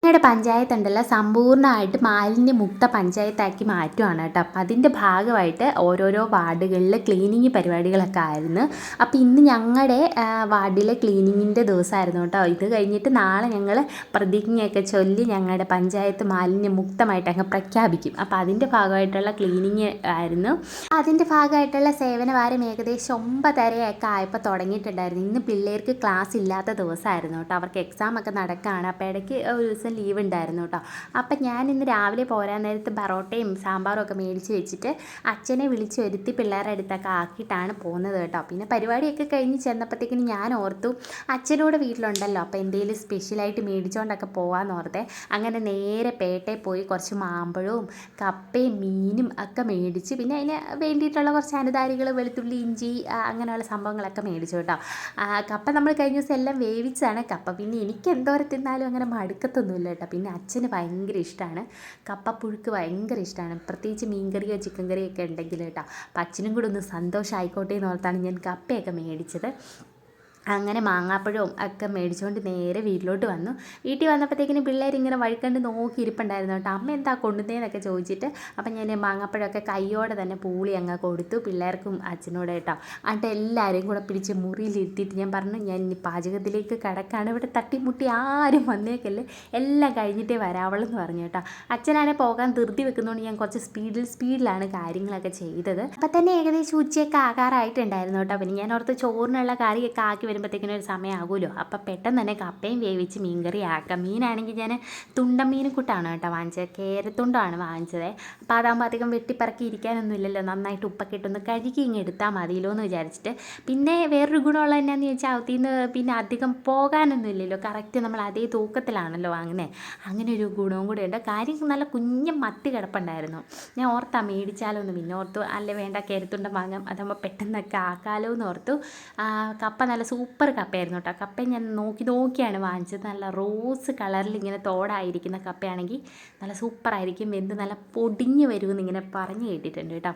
ഞങ്ങളുടെ പഞ്ചായത്തുണ്ടല്ലോ സമ്പൂർണ്ണമായിട്ട് മാലിന്യമുക്ത പഞ്ചായത്താക്കി മാറ്റുകയാണ് കേട്ടോ. അപ്പം അതിൻ്റെ ഭാഗമായിട്ട് ഓരോരോ വാർഡുകളിൽ ക്ലീനിങ് പരിപാടികളൊക്കെ ആയിരുന്നു. അപ്പോൾ ഇന്ന് ഞങ്ങളുടെ വാർഡിലെ ക്ലീനിങ്ങിൻ്റെ ദിവസമായിരുന്നു കേട്ടോ. ഇത് കഴിഞ്ഞിട്ട് നാളെ ഞങ്ങൾ പ്രതിജ്ഞയൊക്കെ ചൊല്ലി ഞങ്ങളുടെ പഞ്ചായത്ത് മാലിന്യമുക്തമായിട്ട് അങ്ങ് പ്രഖ്യാപിക്കും. അപ്പോൾ അതിൻ്റെ ഭാഗമായിട്ടുള്ള ക്ലീനിങ് ആയിരുന്നു. അതിൻ്റെ ഭാഗമായിട്ടുള്ള സേവനവാരം ഏകദേശം 9:30 ആയപ്പോൾ തുടങ്ങിയിട്ടുണ്ടായിരുന്നു. ഇന്ന് പിള്ളേർക്ക് ക്ലാസ് ഇല്ലാത്ത ദിവസമായിരുന്നു കേട്ടോ. അവർക്ക് എക്സാമൊക്കെ നടക്കുകയാണ്. അപ്പോൾ ഇടയ്ക്ക് ഒരു ദിവസം ലീവ് ഉണ്ടായിരുന്നു കേട്ടോ. അപ്പം ഞാൻ ഇന്ന് രാവിലെ പോരാൻ നേരത്ത് പൊറോട്ടയും സാമ്പാറും ഒക്കെ മേടിച്ച് വെച്ചിട്ട് അച്ഛനെ വിളിച്ച് വരുത്തി പിള്ളേരുടെ അടുത്തൊക്കെ ആക്കിയിട്ടാണ് പോകുന്നത് കേട്ടോ. പിന്നെ പരിപാടിയൊക്കെ കഴിഞ്ഞ് ചെന്നപ്പോഴത്തേക്കിന് ഞാൻ ഓർത്തു അച്ഛനോട് വീട്ടിലുണ്ടല്ലോ, അപ്പോൾ എന്തെങ്കിലും സ്പെഷ്യലായിട്ട് മേടിച്ചുകൊണ്ടൊക്കെ പോകാമെന്ന് ഓർത്തേ. അങ്ങനെ നേരെ പേട്ടയിൽ പോയി കുറച്ച് മാമ്പഴവും കപ്പയും മീനും ഒക്കെ മേടിച്ച് പിന്നെ അതിന് വേണ്ടിയിട്ടുള്ള കുറച്ച് അനുധാരികൾ വെളുത്തുള്ളി ഇഞ്ചി അങ്ങനെയുള്ള സംഭവങ്ങളൊക്കെ മേടിച്ചു കേട്ടോ. കപ്പ നമ്മൾ കഴിഞ്ഞ ദിവസം എല്ലാം വേവിച്ചാണ് കപ്പ. പിന്നെ എനിക്ക് എന്തോരം തിന്നാലും അങ്ങനെ മടുക്കത്തൊന്നുമില്ല കേട്ടോ. പിന്നെ അച്ഛന് ഭയങ്കര ഇഷ്ടമാണ് കപ്പപ്പുഴുക്ക്, ഭയങ്കര ഇഷ്ടമാണ്. പ്രത്യേകിച്ച് മീൻകറിയോ ചിക്കൻ കറിയോ ഒക്കെ ഉണ്ടെങ്കിൽ കേട്ടോ. അപ്പം അച്ഛനും കൂടെ ഒന്ന് സന്തോഷമായിക്കോട്ടെ എന്ന് ഓർത്താണ് ഞാൻ കപ്പയൊക്കെ മേടിച്ചത്. അങ്ങനെ മാങ്ങാപ്പഴവും ഒക്കെ മേടിച്ചുകൊണ്ട് നേരെ വീട്ടിലോട്ട് വന്നു. വീട്ടിൽ വന്നപ്പോഴത്തേക്കിന് പിള്ളേരിങ്ങനെ വഴിക്കണ്ട് നോക്കി ഇരിപ്പുണ്ടായിരുന്നു കേട്ടോ. അമ്മ എന്താ കൊണ്ടുവന്നതെന്നൊക്കെ ചോദിച്ചിട്ട് അപ്പം ഞാൻ മാങ്ങാപ്പഴമൊക്കെ കൈയോടെ തന്നെ പൂളി അങ്ങ് കൊടുത്തു പിള്ളേർക്കും അച്ഛനോട് കേട്ടോ. എന്നിട്ട് എല്ലാവരും കൂടെ പിടിച്ച് മുറിയിലിരുത്തിയിട്ട് ഞാൻ പറഞ്ഞു, ഞാൻ ഇനി പാചകത്തിലേക്ക് കിടക്കാണ്, ഇവിടെ തട്ടിമുട്ടി ആരും വന്നേക്കല്ലേ, എല്ലാം കഴിഞ്ഞിട്ടേ വരാവുള്ളെന്ന് പറഞ്ഞു കേട്ടോ. അച്ഛനാണെങ്കിൽ പോകാൻ ധൃതി വെക്കുന്നതുകൊണ്ട് ഞാൻ കുറച്ച് സ്പീഡിലാണ് കാര്യങ്ങളൊക്കെ ചെയ്തത്. അപ്പം തന്നെ ഏകദേശം ഉച്ചയൊക്കെ ആകാറായിട്ടുണ്ടായിരുന്നു കേട്ടോ. പിന്നെ ഞാൻ ഓർത്ത് ചോറിനുള്ള കറിയൊക്കെ ആക്കി വരുമ്പോഴത്തേക്കിനും ഒരു സമയമാകുമല്ലോ. അപ്പം പെട്ടെന്ന് തന്നെ കപ്പയും വേവിച്ച് മീൻകറി ആക്കാം. മീനാണെങ്കിൽ ഞാൻ തുണ്ടൻ മീനും കൂട്ടാണ് കേട്ടോ വാങ്ങിച്ചത്, കേരത്തുണ്ടാണ് വാങ്ങിച്ചത്. അപ്പോൾ അതാകുമ്പോൾ അധികം വെട്ടിപ്പറക്കി ഇരിക്കാനൊന്നും ഇല്ലല്ലോ, നന്നായിട്ട് ഉപ്പൊക്കെ ഇട്ടൊന്ന് കഴുകി ഇങ്ങ് എടുത്താൽ മതിയല്ലോ എന്ന് വിചാരിച്ചിട്ട്. പിന്നെ വേറൊരു ഗുണമുള്ള എന്നാന്ന് ചോദിച്ചാൽ അവത്തിന്ന് പിന്നെ അധികം പോകാനൊന്നും ഇല്ലല്ലോ, കറക്റ്റ് നമ്മൾ അതേ തൂക്കത്തിലാണല്ലോ വാങ്ങുന്നത്. അങ്ങനെ ഒരു ഗുണവും കൂടെ ഉണ്ട്. കാര്യം നല്ല കുഞ്ഞ് മത്തി കിടപ്പുണ്ടായിരുന്നു. ഞാൻ ഓർത്താ മേടിച്ചാലോ എന്ന്, പിന്നെ ഓർത്തു അല്ലേ വേണ്ട കേരത്തുണ്ട വാങ്ങാം, അതാകുമ്പോൾ പെട്ടെന്നൊക്കെ ആക്കാലോ എന്ന് ഓർത്തു. കപ്പ നല്ല സൂപ്പർ കപ്പയായിരുന്നു കേട്ടോ. കപ്പ ഞാൻ നോക്കിയാണ് വാങ്ങിച്ചത്. നല്ല റോസ് കളറിൽ ഇങ്ങനെ തോടായിരിക്കുന്ന കപ്പയാണെങ്കിൽ നല്ല സൂപ്പറായിരിക്കും, വെന്ത് നല്ല പൊടിഞ്ഞ് വരുമെന്ന് ഇങ്ങനെ പറഞ്ഞ് കേട്ടിട്ടുണ്ട് കേട്ടോ.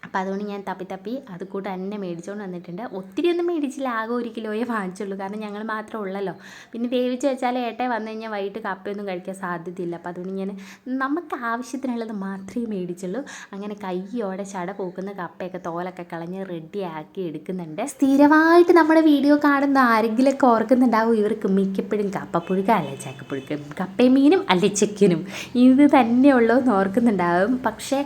അപ്പോൾ അതുകൊണ്ട് ഞാൻ തപ്പി അത് കൂട്ട് തന്നെ മേടിച്ചുകൊണ്ട് വന്നിട്ടുണ്ട്. ഒത്തിരി ഒന്നും മേടിച്ചില്ല, ആകെ 1 കിലോയെ വാങ്ങിച്ചുള്ളൂ. കാരണം ഞങ്ങൾ മാത്രമേ ഉള്ളല്ലോ. പിന്നെ വേവിച്ച് വെച്ചാൽ ഏട്ടൻ വന്നു കഴിഞ്ഞാൽ വൈകിട്ട് കപ്പയൊന്നും കഴിക്കാൻ സാധ്യതയില്ല. അപ്പോൾ അതുകൊണ്ട് ഞാൻ നമുക്ക് ആവശ്യത്തിനുള്ളത് മാത്രമേ മേടിച്ചുള്ളൂ. അങ്ങനെ കയ്യോടെ ചട പൂക്കുന്ന കപ്പയൊക്കെ തോലൊക്കെ കളഞ്ഞ് റെഡിയാക്കി എടുക്കുന്നുണ്ട്. സ്ഥിരമായിട്ട് നമ്മുടെ വീഡിയോ കാണുന്ന ആരെങ്കിലുമൊക്കെ ഓർക്കുന്നുണ്ടാവും, ഇവർക്ക് മിക്കപ്പോഴും കപ്പപ്പുഴുക്ക് അല്ലെ ചക്കപ്പുഴുക്ക്, കപ്പയും മീനും അല്ലെ ചിക്കനും ഇത് തന്നെയുള്ളൂ എന്ന് ഓർക്കുന്നുണ്ടാവും. പക്ഷേ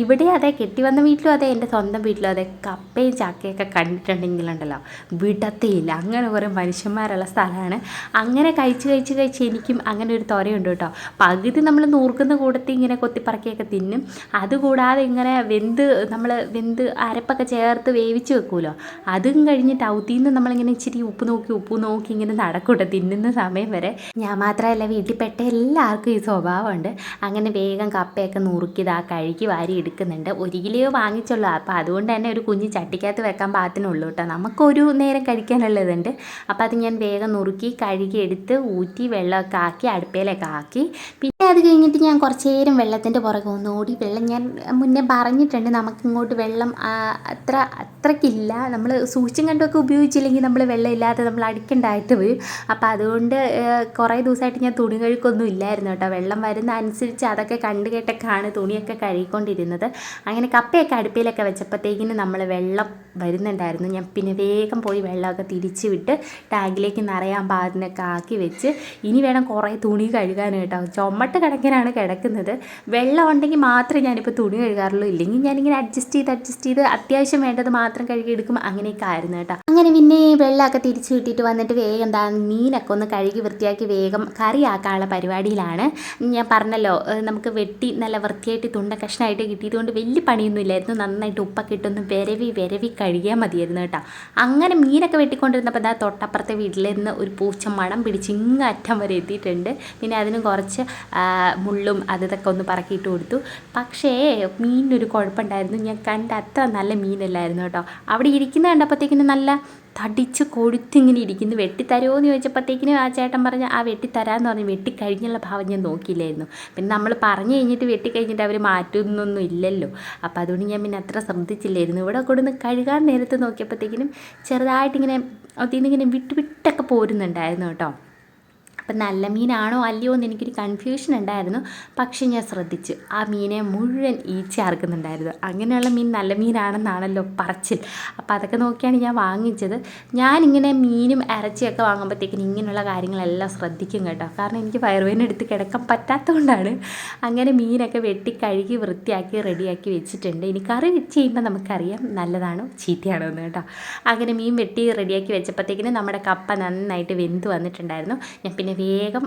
ഇവിടെ അതേ കെട്ടി വന്ന വീട്ടിലും അതെ എൻ്റെ സ്വന്തം വീട്ടിലും അതെ കപ്പയും ചക്കയൊക്കെ കണ്ടിട്ടുണ്ടെങ്കിലുണ്ടല്ലോ വിടത്തേയില്ല. അങ്ങനെ കുറേ മനുഷ്യന്മാരുള്ള സ്ഥലമാണ്. അങ്ങനെ കഴിച്ച് എനിക്കും അങ്ങനെ ഒരു ത്വരയുണ്ട് കേട്ടോ. പകുതി നമ്മൾ നൂർക്കുന്ന കൂടത്തിൽ ഇങ്ങനെ കൊത്തിപ്പറക്കിയൊക്കെ തിന്നും. അതുകൂടാതെ ഇങ്ങനെ വെന്ത് അരപ്പൊക്കെ ചേർത്ത് വേവിച്ച് വെക്കുമല്ലോ, അതും കഴിഞ്ഞിട്ട് ഔത്തിന്ന് നമ്മളിങ്ങനെ ഇച്ചിരി ഉപ്പ് നോക്കി ഇങ്ങനെ നടക്കൂട്ടോ തിന്നുന്ന സമയം വരെ. ഞാൻ മാത്രമല്ല വീട്ടിൽ പെട്ട എല്ലാവർക്കും ഈ സ്വഭാവമുണ്ട്. അങ്ങനെ വേഗം കപ്പയൊക്കെ നുറുക്കിയത് കഴുകി വാരി എടുക്കുന്നുണ്ട്. 1 കിലോ വാങ്ങിച്ചുള്ളൂ. അപ്പോൾ അതുകൊണ്ട് തന്നെ ഒരു കുഞ്ഞ് ചട്ടിക്കകത്ത് വെക്കാൻ പാകത്തിനുള്ളൂ കേട്ടോ. നമുക്കൊരു നേരം കഴിക്കാനുള്ളതുണ്ട്. അപ്പോൾ അത് ഞാൻ വേഗം നുറുക്കി കഴുകി എടുത്ത് ഊറ്റി വെള്ളമൊക്കെ ആക്കി അടുപ്പയിലൊക്കെ ആക്കി. പിന്നെ അത് കഴിഞ്ഞിട്ട് ഞാൻ കുറച്ച് നേരം വെള്ളത്തിൻ്റെ പുറകെ ഒന്ന് ഓടി. വെള്ളം ഞാൻ മുന്നേ പറഞ്ഞിട്ടുണ്ട്, നമുക്കിങ്ങോട്ട് വെള്ളം അത്രയ്ക്കില്ല. നമ്മൾ സൂക്ഷിച്ചും കണ്ടുമൊക്കെ ഉപയോഗിച്ചില്ലെങ്കിൽ നമ്മൾ വെള്ളം ഇല്ലാതെ നമ്മൾ അടിക്കേണ്ടതായിട്ട് വരും. അപ്പോൾ അതുകൊണ്ട് കുറേ ദിവസമായിട്ട് ഞാൻ തുണി കഴുക്കൊന്നും ഇല്ലായിരുന്നു കേട്ടോ. വെള്ളം വരുന്ന അനുസരിച്ച് അതൊക്കെ കണ്ടു കേട്ടൊക്കെയാണ് തുണിയൊക്കെ കഴുകിക്കൊണ്ടിരുന്നത്. അങ്ങനെ കപ്പയൊക്കെ അടുപ്പിലൊക്കെ വെച്ചപ്പോഴത്തേക്കിന് നമ്മൾ വെള്ളം വരുന്നുണ്ടായിരുന്നു. ഞാൻ പിന്നെ വേഗം പോയി വെള്ളമൊക്കെ തിരിച്ച് വിട്ട് ടാങ്കിലേക്ക് നിറയാൻ പാകത്തിനൊക്കെ ആക്കി വെച്ച് ഇനി വേണം കുറേ തുണി കഴുകാൻ കേട്ടോ. ചുമട്ട് കിടക്കാനാണ് കിടക്കുന്നത്. വെള്ളം ഉണ്ടെങ്കിൽ മാത്രമേ ഞാനിപ്പോൾ തുണി കഴുകാറുള്ളൂ, ഇല്ലെങ്കിൽ ഞാനിങ്ങനെ അഡ്ജസ്റ്റ് ചെയ്ത് അത്യാവശ്യം വേണ്ടത് മാത്രം കഴുകിയെടുക്കും. അങ്ങനെയൊക്കെ ആയിരുന്നു കേട്ടോ. അങ്ങനെ പിന്നെ വെള്ളമൊക്കെ തിരിച്ച് വിട്ടിട്ട് വന്നിട്ട് വേഗം എന്താ മീനൊക്കെ ഒന്ന് കഴുകി വൃത്തിയാക്കി വേഗം കറിയാക്കാനുള്ള പരിപാടിയിലാണ്. ഞാൻ പറഞ്ഞല്ലോ നമുക്ക് വെട്ടി നല്ല വൃത്തിയായിട്ട് തുണ്ട കഷ്ണമായിട്ട് കിട്ടിയതുകൊണ്ട് വലിയ പണിയൊന്നും ഇല്ലായിരുന്നു. നന്നായിട്ട് ഉപ്പൊക്കെ ഇട്ടൊന്ന് വിരവി കഴുകിയാൽ മതിയായിരുന്നു കേട്ടോ. അങ്ങനെ മീനൊക്കെ വെട്ടിക്കൊണ്ടിരുന്നപ്പോൾ അതാ തൊട്ടപ്പുറത്തെ വീട്ടിൽ നിന്ന് ഒരു പൂച്ച മണം പിടിച്ച് ഇങ്ങ് അറ്റം വരെ എത്തിയിട്ടുണ്ട്. പിന്നെ അതിന് കുറച്ച് മുള്ളും അതൊക്കെ ഒന്ന് പറക്കിയിട്ട് കൊടുത്തു. പക്ഷേ മീനിനൊരു കുഴപ്പമുണ്ടായിരുന്നു, ഞാൻ കണ്ട അത്ര നല്ല മീനല്ലായിരുന്നു കേട്ടോ. അവിടെ ഇരിക്കുന്ന കണ്ടപ്പോഴത്തേക്കിനും നല്ല തടിച്ച് കൊഴുത്തിങ്ങനെ ഇരിക്കുന്നു. വെട്ടിത്തരുമോ എന്ന് ചോദിച്ചപ്പോഴത്തേക്കിനും ആ ചേട്ടൻ പറഞ്ഞ് ആ വെട്ടിത്തരാമെന്ന് പറഞ്ഞ് വെട്ടിക്കഴിഞ്ഞുള്ള ഭാവം ഞാൻ നോക്കിയില്ലായിരുന്നു. പിന്നെ നമ്മൾ പറഞ്ഞു കഴിഞ്ഞിട്ട് വെട്ടിക്കഴിഞ്ഞിട്ട് അവർ മാറ്റുന്നൊന്നും ഇല്ലല്ലോ. അപ്പോൾ അതുകൊണ്ട് ഞാൻ പിന്നെ അത്ര ശ്രദ്ധിച്ചില്ലായിരുന്നു. ഇവിടെ കൊടുന്ന് കഴുകാൻ നേരത്ത് നോക്കിയപ്പോഴത്തേക്കിനും ചെറുതായിട്ടിങ്ങനെ അതിൽ നിന്നിങ്ങനെ വിട്ടൊക്കെ പോരുന്നുണ്ടായിരുന്നു കേട്ടോ. അപ്പം നല്ല മീനാണോ അല്ലയോ എന്ന് എനിക്കൊരു കൺഫ്യൂഷൻ ഉണ്ടായിരുന്നു. പക്ഷെ ഞാൻ ശ്രദ്ധിച്ചു, ആ മീനെ മുഴുവൻ ഈച്ച അറുക്കുന്നുണ്ടായിരുന്നു. അങ്ങനെയുള്ള മീൻ നല്ല മീനാണെന്നാണല്ലോ പറച്ചിൽ. അപ്പോൾ അതൊക്കെ നോക്കിയാണ് ഞാൻ വാങ്ങിച്ചത്. ഞാനിങ്ങനെ മീനും ഇറച്ചിയൊക്കെ വാങ്ങുമ്പോഴത്തേക്കിനും ഇങ്ങനെയുള്ള കാര്യങ്ങളെല്ലാം ശ്രദ്ധിക്കും കേട്ടോ. കാരണം എനിക്ക് വയറുവേദന എടുത്ത് കിടക്കാൻ പറ്റാത്തതുകൊണ്ടാണ്. അങ്ങനെ മീനൊക്കെ വെട്ടി കഴുകി വൃത്തിയാക്കി റെഡിയാക്കി വെച്ചിട്ടുണ്ട്. ഇനി കറി വെച്ച് കഴിയുമ്പോൾ നമുക്കറിയാം നല്ലതാണോ ചീത്തയാണോ എന്ന് കേട്ടോ. അങ്ങനെ മീൻ വെട്ടി റെഡിയാക്കി വെച്ചപ്പോഴത്തേക്കിനും നമ്മുടെ കപ്പ നന്നായിട്ട് വെന്ത് വന്നിട്ടുണ്ടായിരുന്നു. ഞാൻ പിന്നെ വേഗം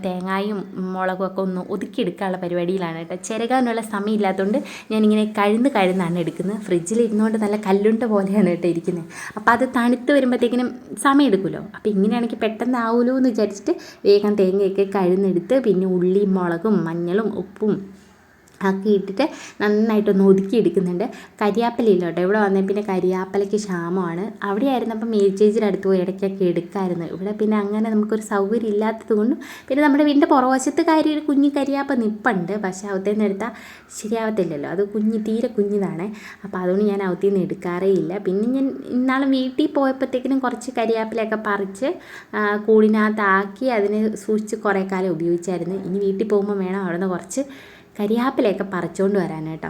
തേങ്ങായും മുളകും ഒക്കെ ഒന്ന് ഒതുക്കിയെടുക്കാനുള്ള പരിപാടിയിലാണ് കേട്ടോ. ചിരകാനുള്ള സമയമില്ലാത്തതുകൊണ്ട് ഞാനിങ്ങനെ കഴുന്നാണ് എടുക്കുന്നത്. ഫ്രിഡ്ജിൽ ഇരുന്നുകൊണ്ട് നല്ല കല്ലുണ്ട പോലെയാണ് കേട്ടോ ഇരിക്കുന്നത്. അപ്പോൾ അത് തണുത്ത് വരുമ്പോഴത്തേക്കിനും സമയം എടുക്കുമല്ലോ. അപ്പോൾ ഇങ്ങനെയാണെങ്കിൽ പെട്ടെന്ന് ആവുമല്ലോ എന്ന് വിചാരിച്ചിട്ട് വേഗം തേങ്ങയൊക്കെ കഴുന്നെടുത്ത് പിന്നെ ഉള്ളിയും മുളകും മഞ്ഞളും ഉപ്പും ആക്കി ഇട്ടിട്ട് നന്നായിട്ടൊന്ന് ഒതുക്കിയെടുക്കുന്നുണ്ട്. കരിയാപ്പലയില്ല കേട്ടോ. ഇവിടെ വന്നേ പിന്നെ കരിയാപ്പലയ്ക്ക് ക്ഷാമമാണ്. അവിടെ ആയിരുന്നപ്പം മേച്ചേച്ചിയുടെ അടുത്ത് പോയി ഇടയ്ക്കൊക്കെ എടുക്കാമായിരുന്നു. ഇവിടെ പിന്നെ അങ്ങനെ നമുക്കൊരു സൗകര്യം ഇല്ലാത്തത് കൊണ്ടും പിന്നെ നമ്മുടെ വീടിൻ്റെ പുറവശത്ത് ഒരു കുഞ്ഞ് കരിയാപ്പ നിപ്പുണ്ട്. പക്ഷേ അകത്തുനിന്ന് എടുത്താൽ ശരിയാവത്തില്ലല്ലോ, അത് തീരെ കുഞ്ഞിതാണ്. അപ്പോൾ അതുകൊണ്ട് ഞാൻ അകത്തുനിന്ന് എടുക്കാറേ ഇല്ല. പിന്നെ ഞാൻ ഇന്നാളും വീട്ടിൽ പോയപ്പോഴത്തേക്കിനും കുറച്ച് കരിയാപ്പലയൊക്കെ പറിച്ച് കൂടിനകത്താക്കി അതിനെ സൂക്ഷിച്ച് കുറേ കാലം ഉപയോഗിച്ചായിരുന്നു. ഇനി വീട്ടിൽ പോകുമ്പോൾ വേണം അവിടെ നിന്ന് കുറച്ച് കരിയാപ്പിലയൊക്കെ പറിച്ചുകൊണ്ട് വരാൻ കേട്ടോ.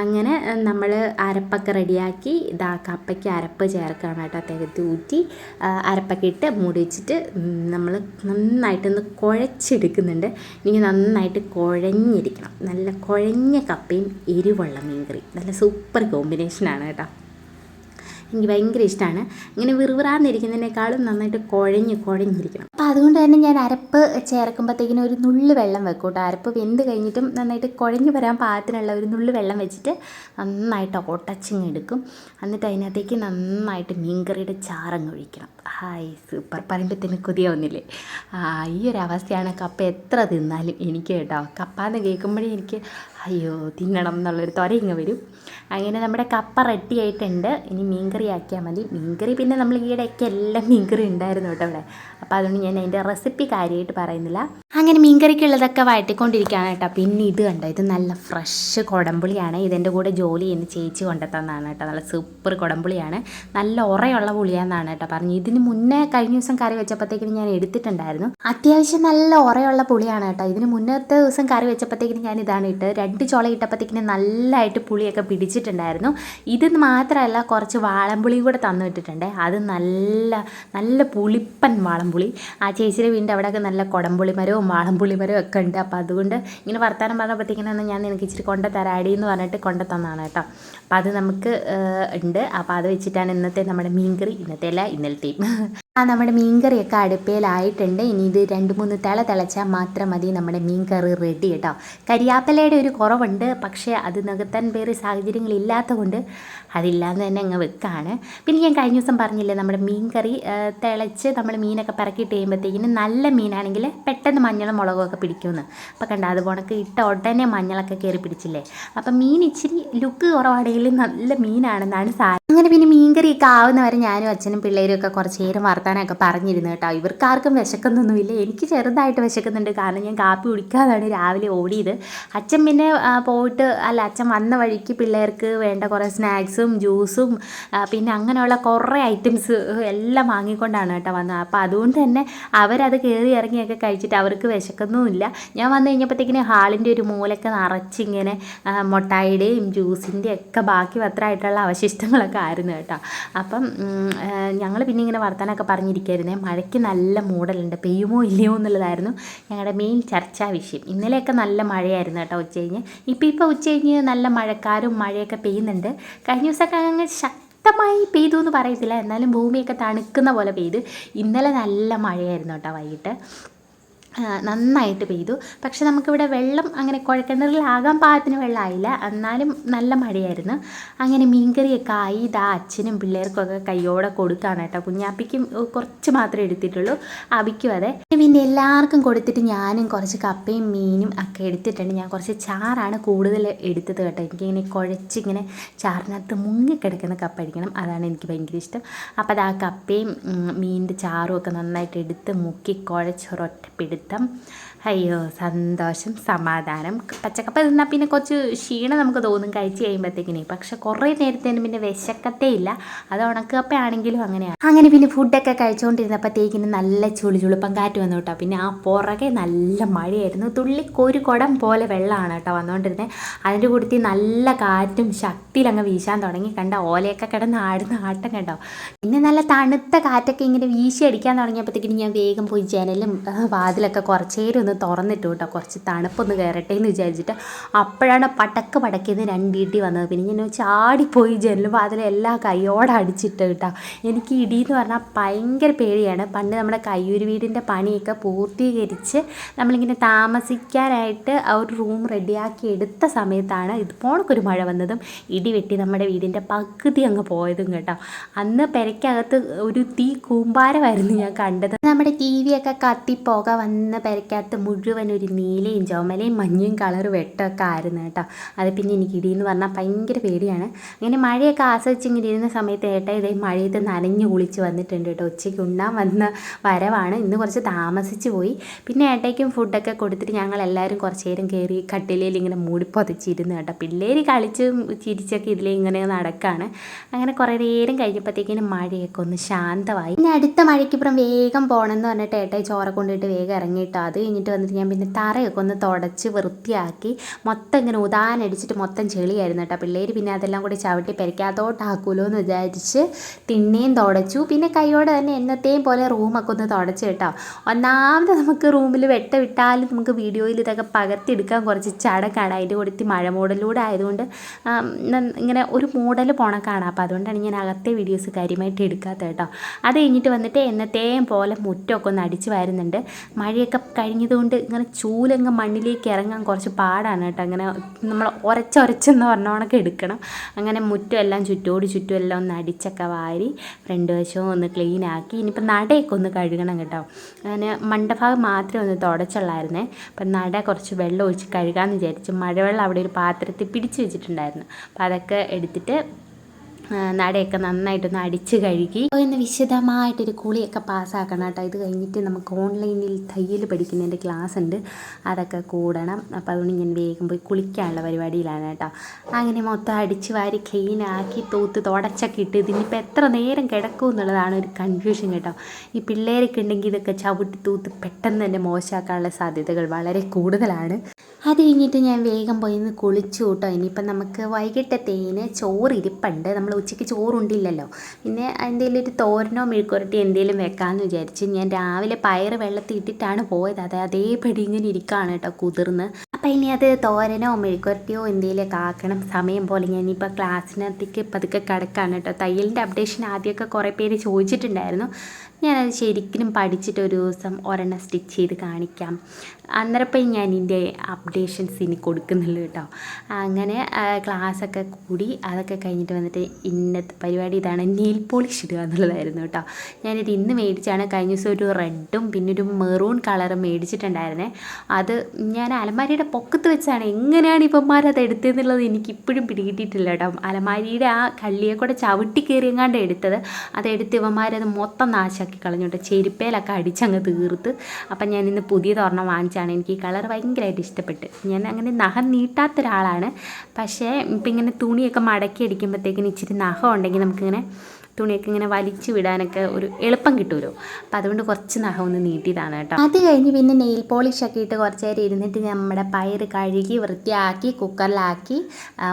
അങ്ങനെ നമ്മൾ അരപ്പൊക്കെ റെഡിയാക്കി കപ്പയ്ക്ക് അരപ്പ് ചേർക്കുകയാണ് കേട്ടോ. തികത്തി ഊറ്റി അരപ്പൊക്കെ ഇട്ട് മൂടി വെച്ചിട്ട് നമ്മൾ നന്നായിട്ടൊന്ന് കുഴച്ചെടുക്കുന്നുണ്ട്. ഇനി നന്നായിട്ട് കുഴഞ്ഞിരിക്കണം. നല്ല കുഴഞ്ഞ കപ്പയും എരിവുള്ള മീൻകറി നല്ല സൂപ്പർ കോമ്പിനേഷനാണ് കേട്ടോ. എനിക്ക് ഭയങ്കര ഇഷ്ടമാണ്. ഇങ്ങനെ വിറുവിറാന്നിരിക്കുന്നതിനേക്കാളും നന്നായിട്ട് കുഴഞ്ഞിരിക്കണം. അപ്പോൾ അതുകൊണ്ട് തന്നെ ഞാൻ അരപ്പ് ചേർക്കുമ്പോഴത്തേക്കിനും ഒരു നുള്ളു വെള്ളം വെക്കും കേട്ടോ. അരപ്പ് വെന്ത് കഴിഞ്ഞിട്ടും നന്നായിട്ട് കുഴഞ്ഞു വരാൻ പാകത്തിനുള്ള ഒരു നുള്ളു വെള്ളം വെച്ചിട്ട് നന്നായിട്ട് ഒട്ടച്ചിങ്ങെടുക്കും. എന്നിട്ട് അതിനകത്തേക്ക് നന്നായിട്ട് മീൻകറിയുടെ ചാറങ്ങ് ഒഴിക്കണം. ഹായ് സൂപ്പർ, പറയുമ്പോഴത്തേന് കൊതിയാവുന്നില്ലേ? ഈ ഒരു അവസ്ഥയാണ് കപ്പ എത്ര തിന്നാലും എനിക്ക് കേട്ടോ. കപ്പ എന്ന് കേൾക്കുമ്പോഴേ എനിക്ക് അയ്യോ തിന്നണം എന്നുള്ളൊരു ത്വര വരും. അങ്ങനെ നമ്മുടെ കപ്പ റെഡി ആയിട്ടുണ്ട്. ഇനി മീൻകറി ആക്കിയാൽ മതി. മീൻകറി പിന്നെ നമ്മൾ ഈയിടെയൊക്കെ എല്ലാം മീൻകറി ഉണ്ടായിരുന്നു കേട്ടോ ഇവിടെ. അപ്പോൾ അതുകൊണ്ട് ഞാൻ അതിൻ്റെ റെസിപ്പി കാര്യമായിട്ട് പറയുന്നില്ല. അങ്ങനെ മീൻകറിക്കുള്ളതൊക്കെ വഴറ്റിക്കൊണ്ടിരിക്കുകയാണ് കേട്ടോ. പിന്നെ ഇത് കണ്ടോ, ഇത് നല്ല ഫ്രഷ് കുടംപുളിയാണ്. ഇതെൻ്റെ കൂടെ ജോലി ചെയ്യുന്ന ചേച്ചി കൊണ്ടെത്തന്നാണ് കേട്ടോ. നല്ല സൂപ്പർ കുടംപുളിയാണ്. നല്ല ഉറയുള്ള പുളിയാണെന്നാണ് കേട്ടോ പറഞ്ഞു. ഇതിന് മുന്നേ കഴിഞ്ഞ ദിവസം കറി വെച്ചപ്പോഴത്തേക്കിനും ഞാൻ എടുത്തിട്ടുണ്ടായിരുന്നു. അത്യാവശ്യം നല്ല ഉറയുള്ള പുളിയാണ് കേട്ടോ. ഇതിന് മുന്നത്തെ ദിവസം കറി വെച്ചപ്പോഴത്തേക്കിനും ഞാൻ ഇതാണ് ഇട്ട് 2 ചോള ഇട്ടപ്പോഴത്തേക്കിനും നല്ലതായിട്ട് പുളിയൊക്കെ പിടിച്ചിട്ടുണ്ടായിരുന്നു. ഇത് മാത്രമല്ല കുറച്ച് വാളംപുളിയും കൂടെ തന്നു വിട്ടിട്ടുണ്ട്. അത് നല്ല പുളിപ്പൻ വാളംപുളി. ആ ചേച്ചിയുടെ വീടിൻ്റെ അവിടെയൊക്കെ നല്ല കുടംപുളി മരവും വാളംപുളി മരവും ഒക്കെ ഉണ്ട്. അപ്പോൾ അതുകൊണ്ട് ഇങ്ങനെ വർത്താനം പറഞ്ഞപ്പോഴത്തേക്കിനും ഞാൻ നിനക്ക് ഇച്ചിരി തരാടി എന്ന് പറഞ്ഞിട്ട് തന്നതാണ് കേട്ടോ. അപ്പോൾ അത് നമുക്ക് ഉണ്ട്. അപ്പോൾ അത് വെച്ചിട്ടാണ് ഇന്നത്തെ നമ്മുടെ മീൻകറി, ഇന്നത്തെ അല്ല ഇന്നലത്തെയും. നമ്മുടെ മീൻകറിയൊക്കെ അടുപ്പയിലായിട്ടുണ്ട്. ഇനി ഇത് 2-3 തിളച്ചാൽ മാത്രം മതി നമ്മുടെ മീൻകറി റെഡി കേട്ടോ. കരിയാപ്പലയുടെ ഒരു കുറവുണ്ട്, പക്ഷേ അത് നികത്താൻ വേറെ സാഹചര്യങ്ങളില്ലാത്ത കൊണ്ട് അതില്ലാതെ തന്നെ അങ്ങ് വെക്കാണ്. പിന്നെ ഞാൻ കഴിഞ്ഞ ദിവസം പറഞ്ഞില്ലേ നമ്മുടെ മീൻകറി തിളച്ച് നമ്മൾ മീനൊക്കെ പിറക്കിയിട്ട് കഴിയുമ്പോഴത്തേക്കിന് നല്ല മീനാണെങ്കിൽ പെട്ടെന്ന് മഞ്ഞളും മുളകും പിടിക്കുമെന്ന്. അപ്പോൾ കണ്ട അതുപോണക്ക് ഇട്ട ഉടനെ മഞ്ഞളൊക്കെ കയറി പിടിച്ചില്ലേ. അപ്പം മീൻ ഇച്ചിരി ലുക്ക് കുറവാണെങ്കിൽ നല്ല മീനാണെന്നാണ് അങ്ങനെ പിന്നെ മീൻകറിയൊക്കെ ആവുന്നവരെ ഞാനും അച്ഛനും പിള്ളേരും ഒക്കെ കുറച്ച് നേരം വർത്താനമൊക്കെ പറഞ്ഞിരുന്നു കേട്ടോ. ഇവർക്കാർക്കും വിശക്കുന്നൊന്നുമില്ല. എനിക്ക് ചെറുതായിട്ട് വിശക്കുന്നുണ്ട്. കാരണം ഞാൻ കാപ്പി കുടിക്കാതാണ് രാവിലെ ഓടിയത്. അച്ഛൻ പിന്നെ അച്ഛൻ വന്ന വഴിക്ക് പിള്ളേർക്ക് വേണ്ട കുറേ സ്നാക്സും ജ്യൂസും പിന്നെ അങ്ങനെയുള്ള കുറേ ഐറ്റംസ് എല്ലാം വാങ്ങിക്കൊണ്ടാണ് കേട്ടോ വന്നത്. അപ്പോൾ അതുകൊണ്ട് തന്നെ അവരത് കയറി ഇറങ്ങിയൊക്കെ കഴിച്ചിട്ട് അവർക്ക് വിശക്കുന്നുമില്ല. ഞാൻ വന്നു കഴിഞ്ഞപ്പോഴത്തേക്കിന് ഹാളിൻ്റെ ഒരു മൂലൊക്കെ നിറച്ചിങ്ങനെ മുട്ടായിയുടെയും ജ്യൂസിൻ്റെയും ഒക്കെ ബാക്കി പത്രമായിട്ടുള്ള അവശിഷ്ടങ്ങളൊക്കെ ആയിരുന്നു കേട്ടോ. അപ്പം ഞങ്ങൾ പിന്നെ ഇങ്ങനെ വർത്താനമൊക്കെ പറഞ്ഞിരിക്കുകയായിരുന്നേ. മഴയ്ക്ക് നല്ല മൂടലുണ്ട്, പെയ്യുമോ ഇല്ലയോ എന്നുള്ളതായിരുന്നു ഞങ്ങളുടെ മെയിൻ ചർച്ചാ വിഷയം. ഇന്നലെയൊക്കെ നല്ല മഴയായിരുന്നു കേട്ടോ ഉച്ചകഴിഞ്ഞ്. ഇപ്പോൾ ഉച്ചകഴിഞ്ഞ് നല്ല മഴക്കാരും മഴയൊക്കെ പെയ്യുന്നുണ്ട്. കഴിഞ്ഞ ദിവസമൊക്കെ അങ്ങ് ശക്തമായി പെയ്തു എന്ന് പറയത്തില്ല, എന്നാലും ഭൂമിയൊക്കെ തണുക്കുന്ന പോലെ പെയ്തു. ഇന്നലെ നല്ല മഴയായിരുന്നു കേട്ടോ. വൈകിട്ട് നന്നായിട്ട് പെയ്തു. പക്ഷെ നമുക്കിവിടെ വെള്ളം അങ്ങനെ കുഴൽക്കിണറിലാകാൻ പാകത്തിന് വെള്ളമായില്ല, എന്നാലും നല്ല മഴയായിരുന്നു. അങ്ങനെ മീൻകറിയൊക്കെ ആയി. അച്ഛനും പിള്ളേർക്കൊക്കെ കയ്യോടെ കൊടുത്താണ് കേട്ടോ. കുഞ്ഞാപ്പിക്കും കുറച്ച് മാത്രമേ എടുത്തിട്ടുള്ളൂ, അബിക്കും അതെ. പിന്നെ എല്ലാവർക്കും കൊടുത്തിട്ട് ഞാനും കുറച്ച് കപ്പയും മീനും ഒക്കെ എടുത്തിട്ടുണ്ട്. ഞാൻ കുറച്ച് ചാറാണ് കൂടുതൽ എടുത്തത് കേട്ടോ. എനിക്കിങ്ങനെ കുഴച്ചിങ്ങനെ ചാറിനകത്ത് മുങ്ങിക്കിടക്കുന്ന കപ്പ അടിക്കണം, അതാണ് എനിക്ക് ഭയങ്കര ഇഷ്ടം. അപ്പോൾ അത് ആ കപ്പയും മീനിൻ്റെ ചാറും ഒക്കെ നന്നായിട്ട് എടുത്ത് മുക്കി കുഴച്ചൊരൊറ്റ പിടുത്തം അയ്യോ സന്തോഷം സമാധാനം. പച്ചക്കപ്പ തിന്നാൽ പിന്നെ കുറച്ച് ക്ഷീണം നമുക്ക് തോന്നും കഴിച്ച് കഴിയുമ്പോഴത്തേക്കിനെ, പക്ഷെ കുറേ നേരത്തേനും പിന്നെ വിശക്കത്തേ ഇല്ല. അത് ഉണക്കപ്പ ആണെങ്കിലും അങ്ങനെയാണ്. അങ്ങനെ പിന്നെ ഫുഡൊക്കെ കഴിച്ചുകൊണ്ടിരുന്നപ്പോഴത്തേക്കിന് നല്ല ചുളിചുളുപ്പം കാറ്റ് വന്നു കേട്ടോ. പിന്നെ ആ പുറകെ നല്ല മഴയായിരുന്നു, തുള്ളിക്കൊരു കുടം പോലെ വെള്ളമാണ് കേട്ടോ വന്നുകൊണ്ടിരുന്നത്. അതിൻ്റെ കൂട്ടത്തിൽ നല്ല കാറ്റും ശക്തിയിൽ അങ്ങ് വീശാൻ തുടങ്ങി. കണ്ട ഓലയൊക്കെ കിടന്ന് ആടുന്ന ആട്ടം കണ്ടോ. പിന്നെ നല്ല തണുത്ത കാറ്റൊക്കെ ഇങ്ങനെ വീശി അടിക്കാൻ തുടങ്ങിയപ്പോഴത്തേക്കിനും ഞാൻ വേഗം പോയി ജനലും വാതിലൊക്കെ കുറച്ച് നേരം ഒന്ന് തുറന്നിട്ടു കേട്ടോ, കുറച്ച് തണുപ്പൊന്ന് കയറട്ടെ എന്ന് വിചാരിച്ചിട്ട്. അപ്പോഴാണ് പടക്ക് പടക്കിന്ന് രണ്ടിടി വന്നത്. പിന്നെ ഞാൻ ചാടിപ്പോയി ജനലും വാതിലും എല്ലാം കൈയോടെ അടിച്ചിട്ട് കേട്ടോ. എനിക്ക് ഇടി എന്ന് പറഞ്ഞാൽ ഭയങ്കര പേടിയാണ്. പണ്ട് നമ്മുടെ കയ്യൂർ വീടിൻ്റെ പണിയൊക്കെ പൂർത്തീകരിച്ച് നമ്മളിങ്ങനെ താമസിക്കാനായിട്ട് ആ ഒരു റൂം റെഡിയാക്കി എടുത്ത സമയത്താണ് ഇതുപോലൊരു മഴ വന്നതും ഇടി വെട്ടി നമ്മുടെ വീടിൻ്റെ പകുതി അങ്ങ് പോയതും കേട്ടോ. അന്ന് പെരയ്ക്കകത്ത് ഒരു തീ കൂമ്പാരമായിരുന്നു ഞാൻ കണ്ടത്. നമ്മുടെ ടി വിയൊക്കെ കത്തിപ്പോക വന്ന പെരയ്ക്കകത്ത് മുഴുവൻ ഒരു നീലയും ചുമലയും മഞ്ഞയും കളർ വെട്ടമൊക്കെ ആയിരുന്നു കേട്ടോ. അത് പിന്നെ എനിക്ക് ഇടിയെന്ന് പറഞ്ഞാൽ ഭയങ്കര പേടിയാണ്. അങ്ങനെ മഴയൊക്കെ ആസ്വദിച്ചിങ്ങനെ ഇരുന്ന സമയത്ത് ഏട്ടാ ഇതേ മഴയത്ത് നനഞ്ഞു കുളിച്ച് വന്നിട്ടുണ്ട് കേട്ടോ. ഉച്ചയ്ക്ക് ഉണ്ണാൻ വന്ന വരവാണ്, ഇന്ന് കുറച്ച് താമസിച്ച് പോയി. പിന്നെ ഏട്ടയ്ക്കും ഫുഡൊക്കെ കൊടുത്തിട്ട് ഞങ്ങളെല്ലാവരും കുറച്ച് നേരം കയറി കട്ടിലയിൽ ഇങ്ങനെ മൂടി പൊതച്ചിരുന്നു കേട്ടോ. പിള്ളേർ കളിച്ചും ചിരിച്ചൊക്കെ ഇതിലിങ്ങനെ നടക്കുകയാണ്. അങ്ങനെ കുറേ നേരം കഴിഞ്ഞപ്പോഴത്തേക്കിനും മഴയൊക്കെ ഒന്ന് ശാന്തമായി. പിന്നെ അടുത്ത മഴയ്ക്കിപ്പുറം വേഗം പോകണമെന്ന് പറഞ്ഞിട്ട് ഏട്ടായി ചോറ കൊണ്ടിട്ട് വേഗം ഇറങ്ങിയിട്ടോ. അത് കഴിഞ്ഞിട്ട് വന്നിട്ട് ഞാൻ പിന്നെ തറയൊക്കെ ഒന്ന് തുടച്ച് വൃത്തിയാക്കി മൊത്തം ഇങ്ങനെ ഉതാനടിച്ചിട്ട് മൊത്തം ചെളിയായിരുന്നു കേട്ടോ. പിള്ളേർ പിന്നെ അതെല്ലാം കൂടി ചവിട്ടി പെരയ്ക്കകത്തോട്ടാക്കുമല്ലോ എന്ന് വിചാരിച്ച് തിണ്ണയും തുടച്ചു. പിന്നെ കൈയോടെ തന്നെ എന്നത്തെയും പോലെ റൂമൊക്കെ ഒന്ന് തുടച്ച് കേട്ടോ. ഒന്നാമത് നമുക്ക് റൂമിൽ വിട്ടാലും നമുക്ക് വീഡിയോയിൽ ഇതൊക്കെ പകർത്തിയെടുക്കാൻ കുറച്ച് ചടക്കാണ്. അതിൻ്റെ കൊടുത്ത് മഴ മോഡലിലൂടെ ആയതുകൊണ്ട് ഇങ്ങനെ ഒരു മോഡൽ പോണക്കാണ്. അപ്പോൾ അതുകൊണ്ടാണ് ഞാൻ അകത്തെ വീഡിയോസ് കാര്യമായിട്ട് എടുക്കാത്ത കേട്ടോ. അത് കഴിഞ്ഞിട്ട് വന്നിട്ട് എന്നത്തെയും പോലെ മുറ്റമൊക്കെ ഒന്ന് അടിച്ച് വരുന്നുണ്ട്. മഴയൊക്കെ കഴിഞ്ഞതുകൊണ്ട് ഇങ്ങനെ ചൂലങ്ങ് മണ്ണിലേക്ക് ഇറങ്ങാൻ കുറച്ച് പാടാണ് കേട്ടോ. അങ്ങനെ നമ്മൾ ഒരച്ചൊരച്ചെന്ന് പറഞ്ഞോണൊക്കെ എടുക്കണം. അങ്ങനെ മുറ്റം എല്ലാം ചുറ്റും എല്ലാം ഒന്ന് അടിച്ചൊക്കെ വാരി ഫ്രണ്ട് വശവും ഒന്ന് ക്ലീൻ ആക്കി. ഇനിയിപ്പോൾ നടയൊക്കെ ഒന്ന് കഴുകണം കേട്ടോ. അങ്ങനെ മണ്ടഭാഗം മാത്രമേ ഒന്ന് തുടച്ചുള്ളായിരുന്നേ. അപ്പം നട കുറച്ച് വെള്ളം ഒഴിച്ച് കഴുകാമെന്ന് വിചാരിച്ചു. മഴവെള്ളം അവിടെ ഒരു പാത്രത്തിൽ പിടിച്ച് വെച്ചിട്ടുണ്ടായിരുന്നു. അപ്പോൾ അതൊക്കെ എടുത്തിട്ട് നടയൊക്കെ നന്നായിട്ടൊന്ന് അടിച്ച് കഴുകി ഇന്ന് വിശദമായിട്ടൊരു കുളിയൊക്കെ പാസ്സാക്കണം കേട്ടോ. ഇത് കഴിഞ്ഞിട്ട് നമുക്ക് ഓൺലൈനിൽ തയ്യൽ പഠിക്കുന്നതിൻ്റെ ക്ലാസ് ഉണ്ട്, അതൊക്കെ കൂടണം. അപ്പോൾ അതുകൊണ്ട് ഞാൻ വേഗം പോയി കുളിക്കാനുള്ള പരിപാടിയിലാണ് കേട്ടോ. അങ്ങനെ മൊത്തം അടിച്ച് വാരി ക്ലീനാക്കി തുടച്ചൊക്കെ ഇട്ട് ഇതിനിപ്പോൾ എത്ര നേരം കിടക്കും എന്നുള്ളതാണ് ഒരു കൺഫ്യൂഷൻ കേട്ടോ. ഈ പിള്ളേരൊക്കെ ഉണ്ടെങ്കിൽ ഇതൊക്കെ ചവിട്ടി പെട്ടെന്ന് തന്നെ മോശമാക്കാനുള്ള സാധ്യതകൾ വളരെ കൂടുതലാണ്. അത് കഴിഞ്ഞിട്ട് ഞാൻ വേഗം പോയി ഒന്ന് കുളിച്ചു കേട്ടോ. ഇനിയിപ്പം നമുക്ക് വൈകിട്ടത്തേന് ചോറിരിപ്പുണ്ട്. നമ്മൾ ഉച്ചയ്ക്ക് ചോറുണ്ടില്ലല്ലോ, പിന്നെ എന്തെങ്കിലും ഒരു തോരനോ മെഴുക്കുരട്ടി എന്തെങ്കിലും വെക്കാമെന്ന് വിചാരിച്ച് ഞാൻ രാവിലെ പയറ് വെള്ളത്തിൽ ഇട്ടിട്ടാണ് പോയത്. അതേപടി ഇങ്ങനെ ഇരിക്കുകയാണ് കേട്ടോ കുതിർന്ന്. അപ്പം ഇനി അത് തോരനോ മെഴുക്കുരട്ടിയോ എന്തെങ്കിലുമൊക്കെ ആക്കണം. സമയം പോലെ ഞാനിപ്പോൾ ക്ലാസ്സിനകത്തേക്ക് പതുക്കെ കിടക്കുകയാണ് കേട്ടോ. തയ്യലിൻ്റെ അപ്ഡേഷൻ ആദ്യമൊക്കെ കുറേ പേര് ചോദിച്ചിട്ടുണ്ടായിരുന്നു. ഞാനത് ശരിക്കും പഠിച്ചിട്ട് ഒരു ദിവസം ഒരെണ്ണം സ്റ്റിച്ച് ചെയ്ത് കാണിക്കാം. അന്നേരപ്പം ഞാൻ ഇതിൻ്റെ അപ്ഡേഷൻസ് ഇനി കൊടുക്കുന്നുള്ളൂ കേട്ടോ. അങ്ങനെ ക്ലാസ്സൊക്കെ കൂടി അതൊക്കെ കഴിഞ്ഞിട്ട് വന്നിട്ട് ഇന്നത്തെ പരിപാടി ഇതാണ്, നെയിൽ പോളിഷ് ഇടുക എന്നുള്ളതായിരുന്നു കേട്ടോ. ഞാനിത് ഇന്ന് മേടിച്ചാണ്. കഴിഞ്ഞ ദിവസം ഒരു റെഡും പിന്നെ ഒരു മെറൂൺ കളറും മേടിച്ചിട്ടുണ്ടായിരുന്നേ. അത് ഞാൻ അലമാരിയുടെ പൊക്കത്ത് വെച്ചാണ്. എങ്ങനെയാണ് ഇവന്മാരത് എടുത്തതെന്നുള്ളത് എനിക്കിപ്പോഴും പിടികിട്ടിയിട്ടില്ല കേട്ടോ. അലമാരിയുടെ ആ കള്ളിയെ കൂടെ ചവിട്ടി കയറിയെങ്ങാണ്ട് എടുത്തത്. അതെടുത്ത് ഇവന്മാരത് മൊത്തം നാശാക്കി കളഞ്ഞോട്ടെ. ചെരുപ്പേലൊക്കെ അടിച്ചങ്ങ് തീർത്ത്. അപ്പം ഞാനിന്ന് പുതിയതൊരെണ്ണം വാങ്ങിച്ചാണ്. എനിക്ക് ഈ കളർ ഭയങ്കരമായിട്ട് ഇഷ്ടപ്പെട്ട്. ഞാൻ അങ്ങനെ നഖം നീട്ടാത്ത ഒരാളാണ്, പക്ഷേ ഇപ്പം ഇങ്ങനെ തുണിയൊക്കെ മടക്കി അടിക്കുമ്പോഴത്തേക്കിന് ഇച്ചിരി നഖം ഉണ്ടെങ്കിൽ നമുക്കിങ്ങനെ തുണിയൊക്കെ ഇങ്ങനെ വലിച്ചു വിടാനൊക്കെ ഒരു എളുപ്പം കിട്ടുമല്ലോ. അപ്പോൾ അതുകൊണ്ട് കുറച്ച് നഖം ഒന്ന് നീട്ടിയതാണ് കേട്ടോ. അത് കഴിഞ്ഞ് പിന്നെ നെയിൽ പോളിഷൊക്കെ ഇട്ട് കുറച്ച് നേരം ഇരുന്നിട്ട് നമ്മുടെ പയറ് കഴുകി വൃത്തിയാക്കി കുക്കറിലാക്കി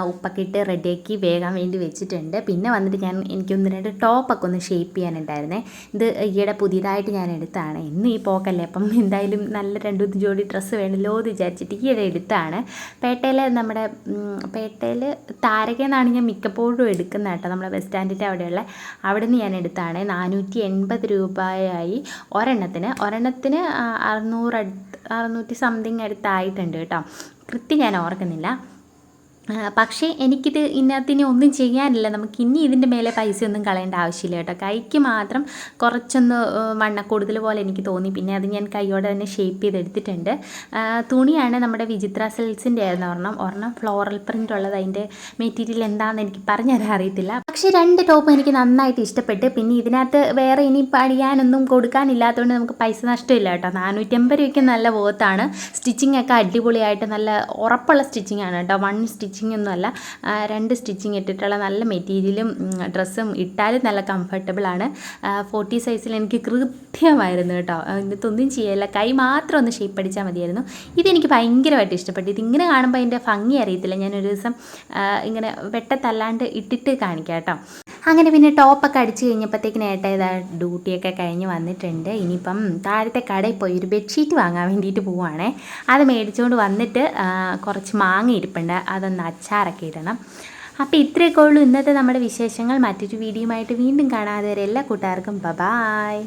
ഉപ്പൊക്കെ ഇട്ട് റെഡിയാക്കി വേകാൻ വേണ്ടി വെച്ചിട്ടുണ്ട്. പിന്നെ വന്നിട്ട് എനിക്ക് 1-2 ടോപ്പൊക്കെ ഒന്ന് ഷേപ്പ് ചെയ്യാനുണ്ടായിരുന്നേ. ഇത് ഈയിടെ പുതിയതായിട്ട് ഞാൻ എടുത്താണ്. ഇന്ന് ഈ പോക്കല്ലേ, അപ്പം എന്തായാലും നല്ല 2-3 ജോഡി ഡ്രസ്സ് വേണമല്ലോ എന്ന് വിചാരിച്ചിട്ട് ഈയിടെ എടുത്താണ്. പേട്ടയിൽ താരകയെന്നാണ് ഞാൻ മിക്കപ്പോഴും എടുക്കുന്നത് കേട്ടോ. നമ്മുടെ ബസ് സ്റ്റാൻഡിൻ്റെ അവിടെയുള്ള അവിടെ നിന്ന് ഞാൻ എടുത്താണ്. 480 രൂപയായി ഒരെണ്ണത്തിന് 600 സംതിങ് അടുത്തായിട്ടുണ്ട് കേട്ടോ. കൃത്യം ഞാൻ ഓർക്കുന്നില്ല. പക്ഷേ എനിക്കിത് ഇതിനകത്തിനി ഒന്നും ചെയ്യാനില്ല. നമുക്ക് ഇനി ഇതിൻ്റെ മേലെ പൈസയൊന്നും കളയേണ്ട ആവശ്യമില്ല കേട്ടോ. കൈക്ക് മാത്രം കുറച്ചൊന്ന് വണ്ണക്കൂടുതൽ പോലെ എനിക്ക് തോന്നി. പിന്നെ അത് ഞാൻ കൈയോടെ തന്നെ ഷേപ്പ് ചെയ്തെടുത്തിട്ടുണ്ട്. തുണിയാണ് നമ്മുടെ വിചിത്ര സിൽക്സിൻ്റെ ആയിരുന്നു ഒരെണ്ണം ഫ്ലോറൽ പ്രിൻ്റ് ഉള്ളത്. അതിൻ്റെ മെറ്റീരിയൽ എന്താണെന്ന് എനിക്ക് പറഞ്ഞുതരാൻ അറിയത്തില്ല. പക്ഷേ 2 ടോപ്പ് എനിക്ക് നന്നായിട്ട് ഇഷ്ടപ്പെട്ട്. പിന്നെ ഇതിനകത്ത് വേറെ ഇനി പണിയാനൊന്നും കൊടുക്കാനില്ലാത്തതുകൊണ്ട് നമുക്ക് പൈസ നഷ്ടമില്ല കേട്ടോ. 450 രൂപയ്ക്ക് നല്ല വർത്താണ്. സ്റ്റിച്ചിങ് ഒക്കെ അടിപൊളിയായിട്ട് നല്ല ഉറപ്പുള്ള സ്റ്റിച്ചിങ് ആണ് കേട്ടോ. 1 സ്റ്റിച്ചിങ് ഒന്നുമല്ല, 2 സ്റ്റിച്ചിങ് ഇട്ടിട്ടുള്ള നല്ല മെറ്റീരിയലും ഡ്രസ്സും ഇട്ടാലും നല്ല കംഫർട്ടബിളാണ്. 40 സൈസിൽ എനിക്ക് കൃത്യമായിരുന്നു കേട്ടോ. ഇതൊന്നും ചെയ്യല്ല, കൈ മാത്രം ഒന്ന് ഷേപ്പ് അടിച്ചാൽ മതിയായിരുന്നു. ഇതെനിക്ക് ഭയങ്കരമായിട്ട് ഇഷ്ടപ്പെട്ടു. ഇതിങ്ങനെ കാണുമ്പോൾ അതിൻ്റെ ഭംഗി അറിയത്തില്ല. ഞാനൊരു ദിവസം ഇങ്ങനെ വെട്ടത്തല്ലാണ്ട് ഇട്ടിട്ട് കാണിക്കാം കേട്ടോ. അങ്ങനെ പിന്നെ ടോപ്പൊക്കെ അടിച്ച് കഴിഞ്ഞപ്പോഴത്തേക്കിന് ഏട്ടാ ഡ്യൂട്ടിയൊക്കെ കഴിഞ്ഞ് വന്നിട്ടുണ്ട്. ഇനിയിപ്പം താഴത്തെ കടയിൽ പോയി ഒരു ബെഡ്ഷീറ്റ് വാങ്ങാൻ വേണ്ടിയിട്ട് പോവുകയാണേ. അത് മേടിച്ചുകൊണ്ട് വന്നിട്ട് കുറച്ച് മാങ്ങ ഇരിപ്പുണ്ട്, അതൊന്ന് അച്ചാറൊക്കെ ഇടണം. അപ്പോൾ ഇത്രയൊക്കെ ഉള്ളൂ ഇന്നത്തെ നമ്മുടെ വിശേഷങ്ങൾ. മറ്റൊരു വീഡിയോയുമായിട്ട് വീണ്ടും കാണാതെ വരെ എല്ലാ കൂട്ടുകാർക്കും ബൈ.